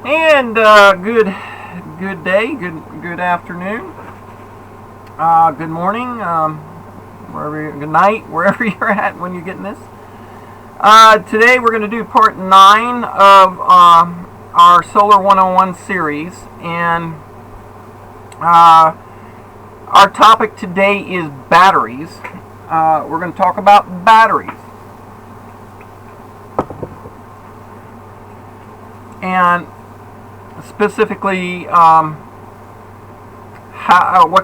And good day, good afternoon, good morning, good night, wherever you're at when you're getting this. Today we're going to do part 9 of our Solar 101 series, and our topic today is batteries. We're going to talk about batteries. And specifically, what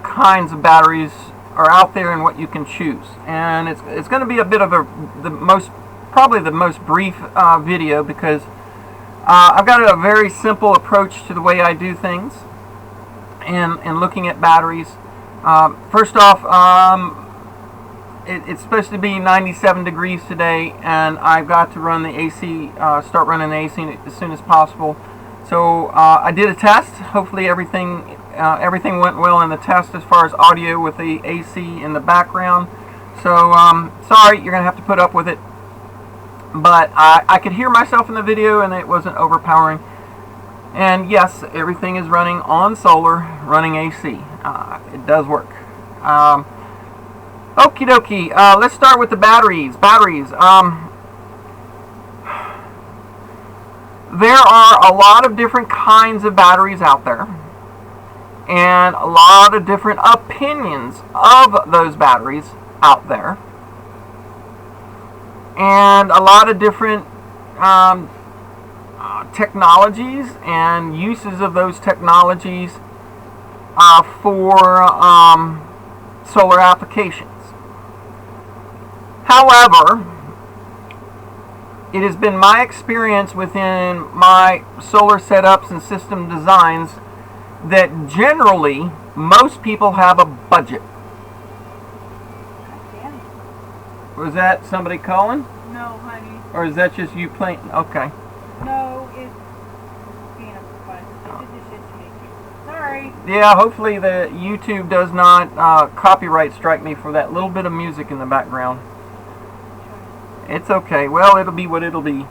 kinds of batteries are out there and what you can choose. And it's going to be a bit of probably the most brief video, because I've got a very simple approach to the way I do things and looking at batteries. First off, it's supposed to be 97 degrees today, and I've got to run the AC, start running the AC as soon as possible. So I did a test. Hopefully everything went well in the test as far as audio with the AC in the background. So sorry, you're going to have to put up with it. But I could hear myself in the video, and it wasn't overpowering. And yes, everything is running on solar, running AC. It does work. Okie dokie, let's start with the batteries. There are a lot of different kinds of batteries out there, and a lot of different opinions of those batteries out there, and a lot of different technologies and uses of those technologies for solar applications. However, it has been my experience within my solar setups and system designs that generally most people have a budget. Was that somebody calling? No, honey. Or is that just you playing? Okay. No, it's being a fun. It's just sorry. Yeah, hopefully the YouTube does not copyright strike me for that little bit of music in the background. It's okay. Well, it'll be what it'll be.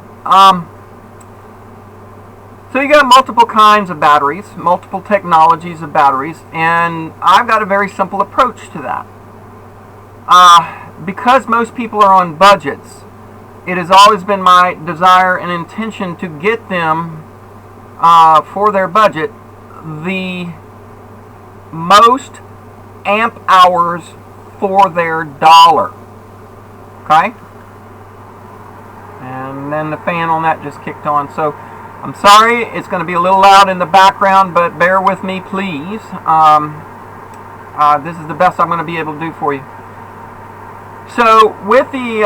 So you got multiple kinds of batteries, multiple technologies of batteries, and I've got a very simple approach to that. Because most people are on budgets, it has always been my desire and intention to get them, for their budget, the most amp hours for their dollar. Okay? And then the fan on that just kicked on. So I'm sorry, it's going to be a little loud in the background, but bear with me, please. This is the best I'm going to be able to do for you. So with the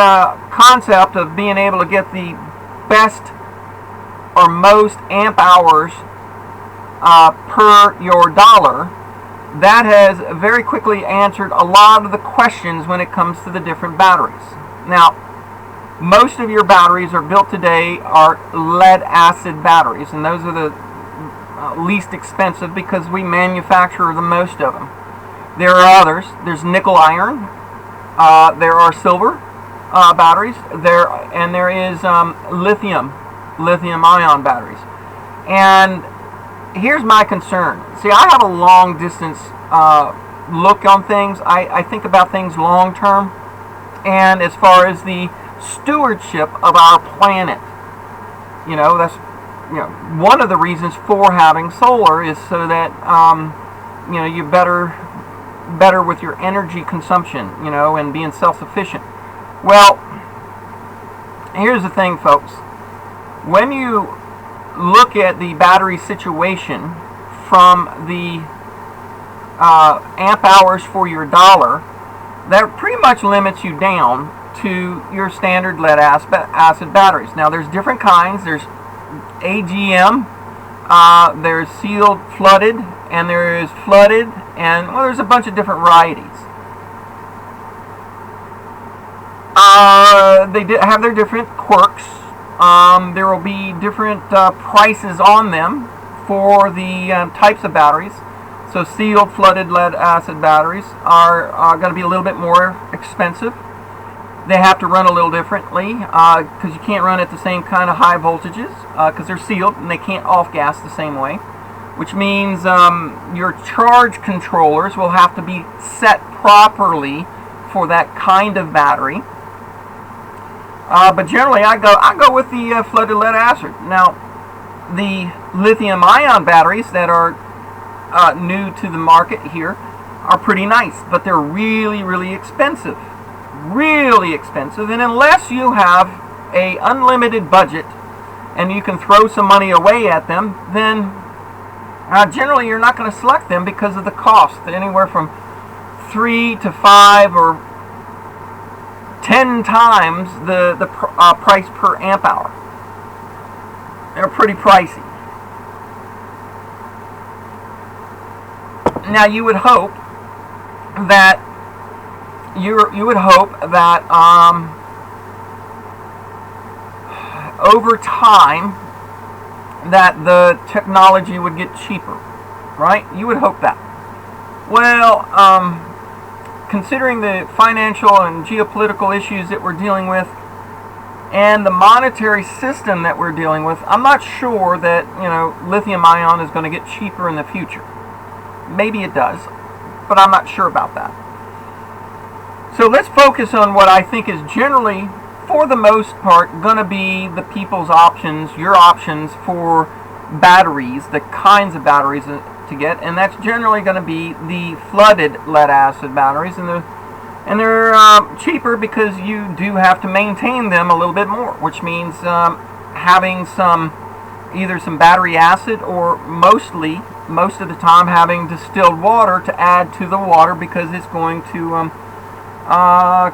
concept of being able to get the best or most amp hours per your dollar, that has very quickly answered a lot of the questions when it comes to the different batteries. Now, most of your batteries are built today are lead acid batteries, and those are the least expensive because we manufacture the most of them. There are others. There's nickel iron. There are silver batteries. There is lithium ion batteries. And here's my concern. See, I have a long distance look on things. I think about things long term, and as far as the stewardship of our planet. That's one of the reasons for having solar is so that you're better with your energy consumption, and being self-sufficient. Well, here's the thing, folks. When you look at the battery situation from the amp hours for your dollar, that pretty much limits you down to your standard lead acid batteries. Now, there's different kinds. There's AGM, there's sealed flooded, and there is flooded, and there's a bunch of different varieties. They have their different quirks. There will be different prices on them for the types of batteries. So sealed flooded lead acid batteries are going to be a little bit more expensive. They have to run a little differently because you can't run at the same kind of high voltages. because they're sealed and they can't off-gas the same way, which means your charge controllers will have to be set properly for that kind of battery. But generally, I go with the flooded lead acid. Now, the lithium-ion batteries that are new to the market here are pretty nice, but they're really, really expensive. Really expensive, and unless you have a unlimited budget and you can throw some money away at them, then generally you're not going to select them because of the cost, anywhere from 3 to 5 or 10 times the price per amp hour. They're pretty pricey. Now you would hope that over time that the technology would get cheaper, right? You would hope that. Well, considering the financial and geopolitical issues that we're dealing with and the monetary system that we're dealing with, I'm not sure that, lithium ion is going to get cheaper in the future. Maybe it does, but I'm not sure about that. So let's focus on what I think is generally, for the most part, going to be the people's options, your options for batteries, the kinds of batteries to get, and that's generally going to be the flooded lead acid batteries, and they're cheaper because you do have to maintain them a little bit more, which means having either some battery acid, or most of the time having distilled water to add to the water, because it's going to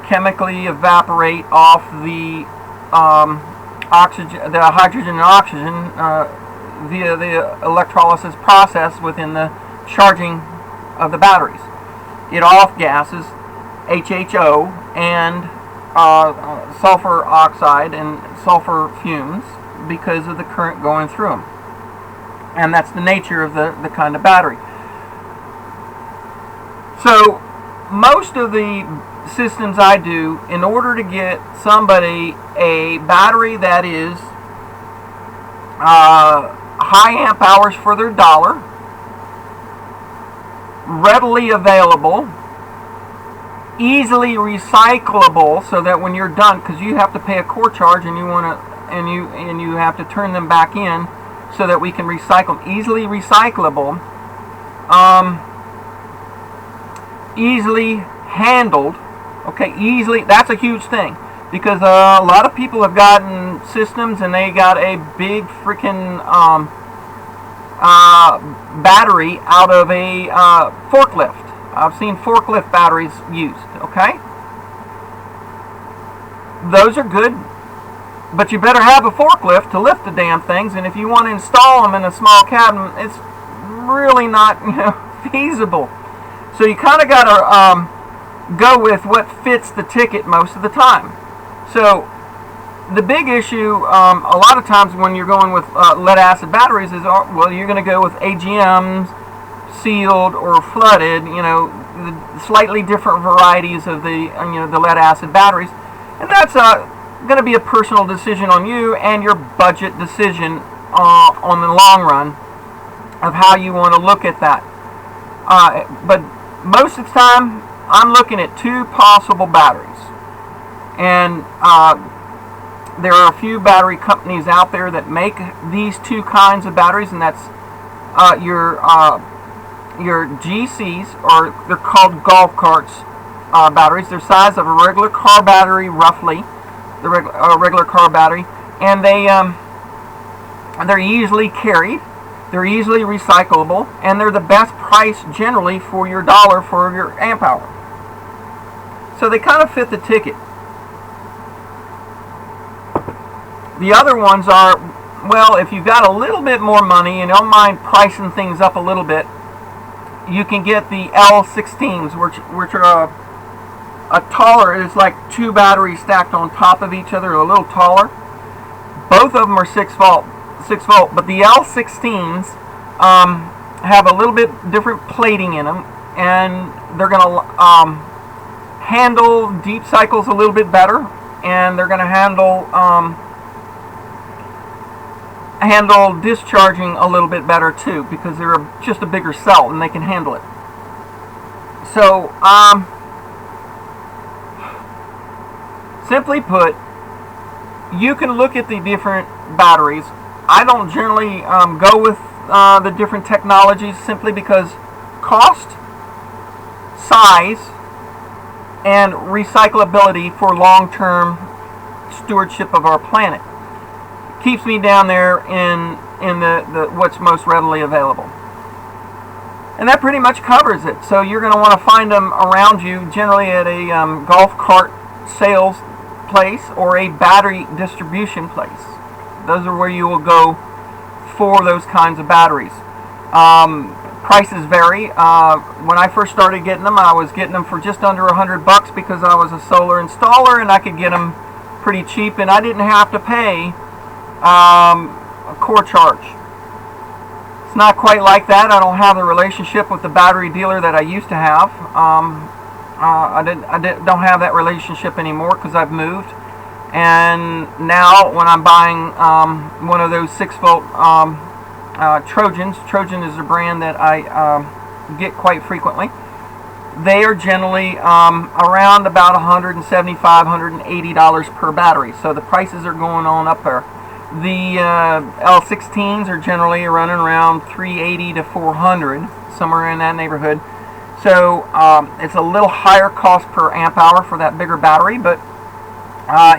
chemically evaporate off the hydrogen and oxygen via the electrolysis process within the charging of the batteries. It off gases HHO and sulfur oxide and sulfur fumes because of the current going through them. And that's the nature of the kind of battery. So most of the systems I do, in order to get somebody a battery that is high amp hours for their dollar, readily available, easily recyclable, so that when you're done, because you have to pay a core charge and you have to turn them back in so that we can recycle them. Easily recyclable, easily handled. Okay, easily, that's a huge thing, because a lot of people have gotten systems and they got a big freaking battery out of a forklift. I've seen forklift batteries used, okay? Those are good, but you better have a forklift to lift the damn things, and if you want to install them in a small cabin, it's really not feasible. So you kind of got to go with what fits the ticket most of the time. So the big issue a lot of times when you're going with lead acid batteries is, well, you're going to go with AGMs, sealed or flooded, the slightly different varieties of the the lead acid batteries, and that's going to be a personal decision on you and your budget decision on the long run of how you want to look at that. But most of the time, I'm looking at 2 possible batteries, and there are a few battery companies out there that make these 2 kinds of batteries, and that's your GCs, or they're called golf carts batteries. They're the size of a regular car battery, roughly, the regular car battery, and they're easily carried. They're easily recyclable, and they're the best price generally for your dollar for your amp hour. So they kind of fit the ticket. The other ones are, well, if you've got a little bit more money and don't mind pricing things up a little bit, you can get the L16s, which are a taller. It's like 2 batteries stacked on top of each other, a little taller. Both of them are 6 volt, but the L16s have a little bit different plating in them, and they're going to handle deep cycles a little bit better, and they're going to handle handle discharging a little bit better too, because they're just a bigger cell and they can handle it. So, simply put, you can look at the different batteries. I don't generally go with the different technologies simply because cost, size, and recyclability for long-term stewardship of our planet keeps me down there in the what's most readily available. And that pretty much covers it. So you're going to want to find them around you, generally at a golf cart sales place or a battery distribution place. Those are where you will go for those kinds of batteries. Prices vary. When I first started getting them, I was getting them for just under $100 because I was a solar installer and I could get them pretty cheap, and I didn't have to pay a core charge. It's not quite like that. I don't have the relationship with the battery dealer that I used to have. I don't have that relationship anymore because I've moved. And now when I'm buying one of those 6-volt Trojans, Trojan is a brand that I get quite frequently, they are generally around about $175, $180 per battery. So the prices are going on up there. The L16s are generally running around $380 to $400, somewhere in that neighborhood. So it's a little higher cost per amp hour for that bigger battery, but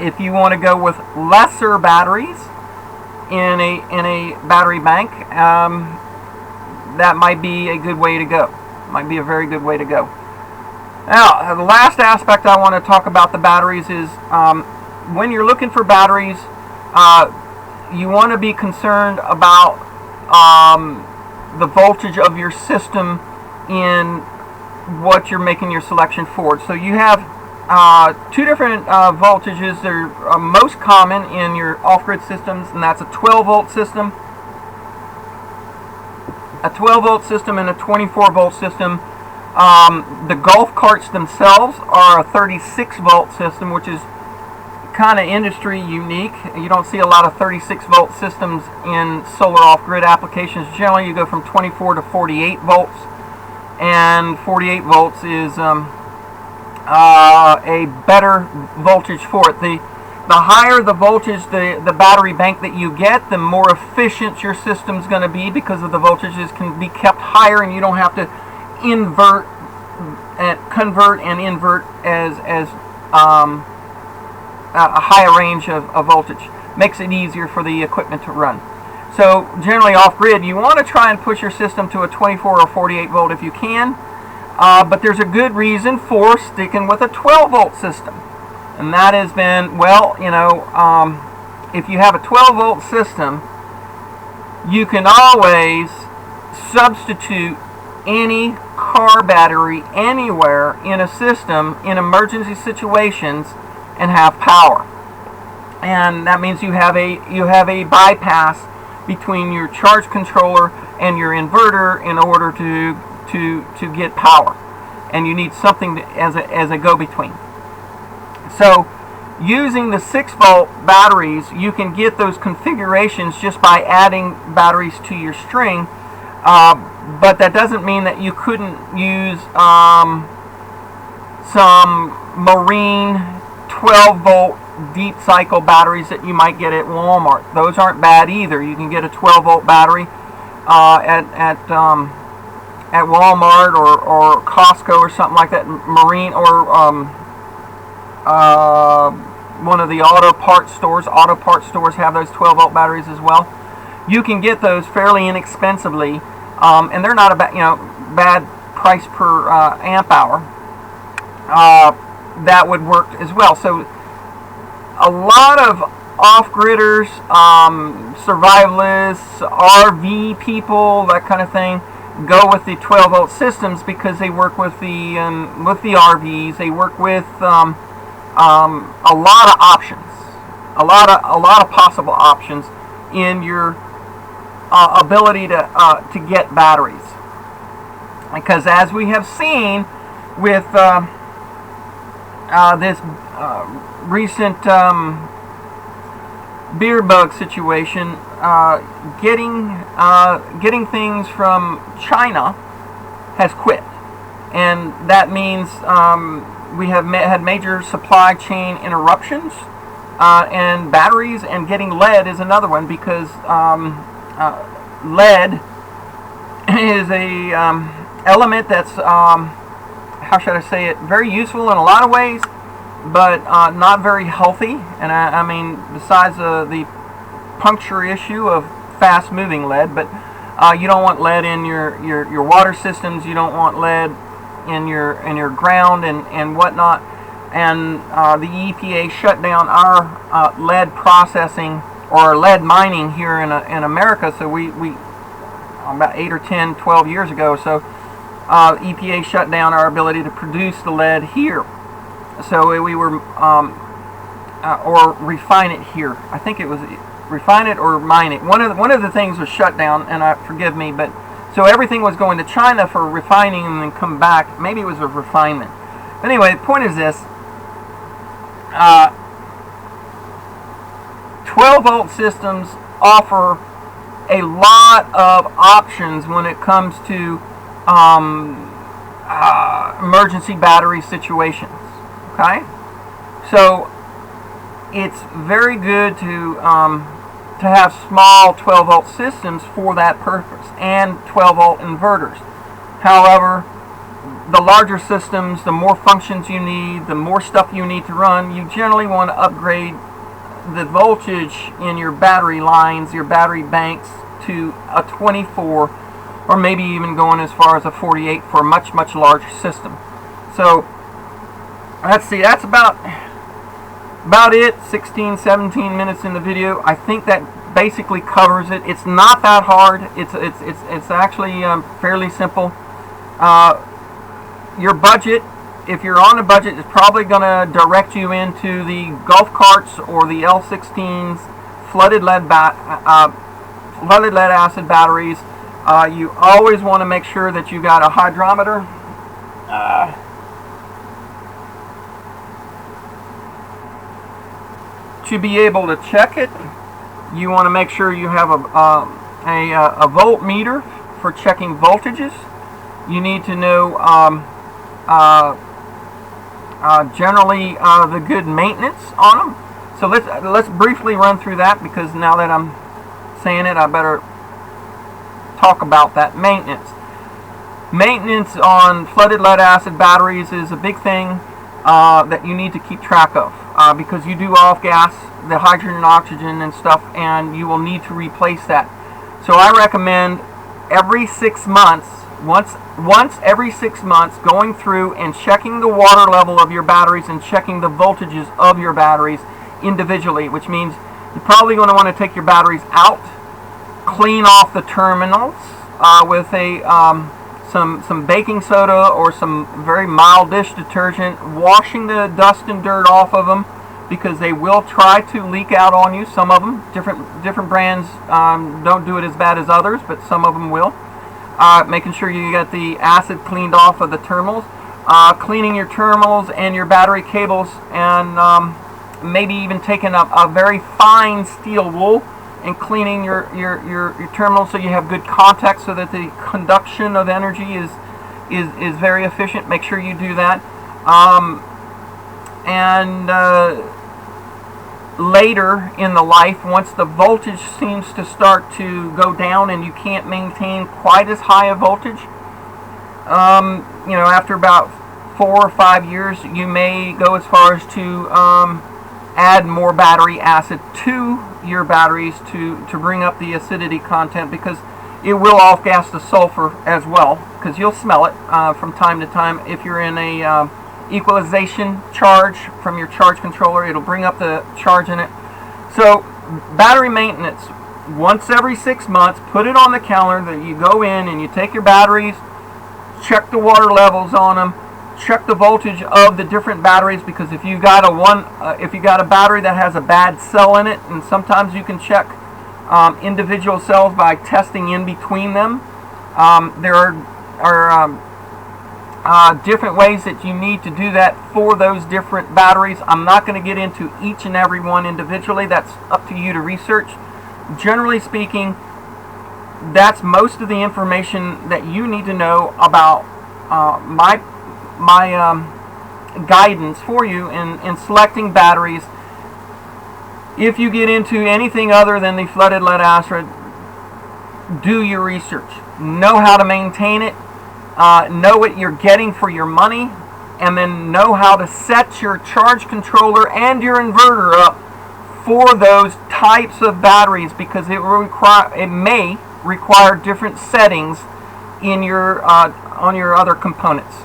if you want to go with lesser batteries in a battery bank, that might be a good way to go. Might be a very good way to go. Now, the last aspect I want to talk about the batteries is when you're looking for batteries, you want to be concerned about the voltage of your system in what you're making your selection for. So you have two different voltages that are most common in your off-grid systems, and that's a 12-volt system, a 12-volt system, and a 24-volt system. The golf carts themselves are a 36-volt system, which is kind of industry unique. You don't see a lot of 36-volt systems in solar off-grid applications. Generally, you go from 24 to 48 volts, and 48 volts is a better voltage for it. The higher the voltage the battery bank that you get, the more efficient your system's going to be, because of the voltages can be kept higher and you don't have to convert and invert as a higher range of voltage. Makes it easier for the equipment to run. So generally off-grid, you want to try and push your system to a 24 or 48 volt if you can, but there's a good reason for sticking with a 12-volt system. And that has been, well, you know, if you have a 12-volt system, you can always substitute any car battery anywhere in a system in emergency situations and have power. And that means you have a bypass between your charge controller and your inverter in order to get power, and you need something as a go-between. So using the 6-volt batteries, you can get those configurations just by adding batteries to your string, but that doesn't mean that you couldn't use some marine 12-volt deep cycle batteries that you might get at Walmart. Those aren't bad either. You can get a 12-volt battery at Walmart or Costco or something like that. Marine or one of the auto parts stores. Auto parts stores have those 12-volt batteries as well. You can get those fairly inexpensively, and they're not a bad price per amp hour. That would work as well. So a lot of off-gridders, survivalists, RV people, that kind of thing, go with the 12-volt systems because they work with the RVs. They work with a lot of options, a lot of possible options in your ability to get batteries. Because as we have seen with this recent beer bug situation, getting things from China has quit, and that means we have had major supply chain interruptions, and batteries, and getting lead is another one, because lead is a element that's, how should I say it, very useful in a lot of ways, but not very healthy. And I mean, besides the puncture issue of fast moving lead, but you don't want lead in your water systems, you don't want lead in your ground and whatnot. And the EPA shut down our lead processing or lead mining here in America. So we about 8 or 10, 12 years ago, so EPA shut down our ability to produce the lead here. So we were, or refine it here. I think it was refine it or mine it. One of the things was shut down, and forgive me, but so everything was going to China for refining and then come back. Maybe it was a refinement. But anyway, the point is this: 12-volt systems offer a lot of options when it comes to emergency battery situations. Okay, so it's very good to have small 12-volt systems for that purpose, and 12-volt inverters. However, the larger systems, the more functions you need, the more stuff you need to run, you generally want to upgrade the voltage in your battery lines, your battery banks, to a 24, or maybe even going as far as a 48 for a much larger system. So let's see, that's about it. 16-17 minutes in the video. I think that basically covers it. It's not that hard. It's actually fairly simple. Your budget, if you're on a budget, is probably going to direct you into the golf carts or the L16s, flooded lead acid batteries. You always want to make sure that you got a hydrometer. To be able to check it, you want to make sure you have a voltmeter for checking voltages. You need to know generally the good maintenance on them. So let's briefly run through that, because now that I'm saying it, I better talk about that maintenance. Maintenance on flooded lead acid batteries is a big thing that you need to keep track of, because you do off-gas the hydrogen and oxygen and stuff, and you will need to replace that. So I recommend every 6 months, once every 6 months, going through and checking the water level of your batteries and checking the voltages of your batteries individually, which means you're probably going to want to take your batteries out, clean off the terminals with some baking soda or some very mild dish detergent, washing the dust and dirt off of them, because they will try to leak out on you. Some of them, different brands don't do it as bad as others, but some of them will. Making sure you get the acid cleaned off of the terminals, cleaning your terminals and your battery cables, and maybe even taking a very fine steel wool and cleaning your terminals so you have good contact, so that the conduction of energy is very efficient. Make sure you do that. Later in the life, once the voltage seems to start to go down and you can't maintain quite as high a voltage, after about 4 or 5 years, you may go as far as to add more battery acid to your batteries to bring up the acidity content, because it will off-gas the sulfur as well, because you'll smell it from time to time. If you're in a equalization charge from your charge controller, it'll bring up the charge in it. So battery maintenance, once every 6 months, put it on the calendar that you go in and you take your batteries, check the water levels on them, check the voltage of the different batteries, because if you got a battery that has a bad cell in it, and sometimes you can check individual cells by testing in between them. There are different ways that you need to do that for those different batteries. I'm not going to get into each and every one individually. That's up to you to research. generally speaking, that's most of the information that you need to know about my guidance for you in selecting batteries. If you get into anything other than the flooded lead acid, do your research. Know how to maintain it. Know what you're getting for your money. And then know how to set your charge controller and your inverter up for those types of batteries, because it may require different settings in your on your other components.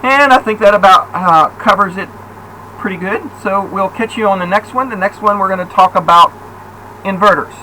And I think that about covers it pretty good. So we'll catch you on the next one. The next one we're going to talk about inverters.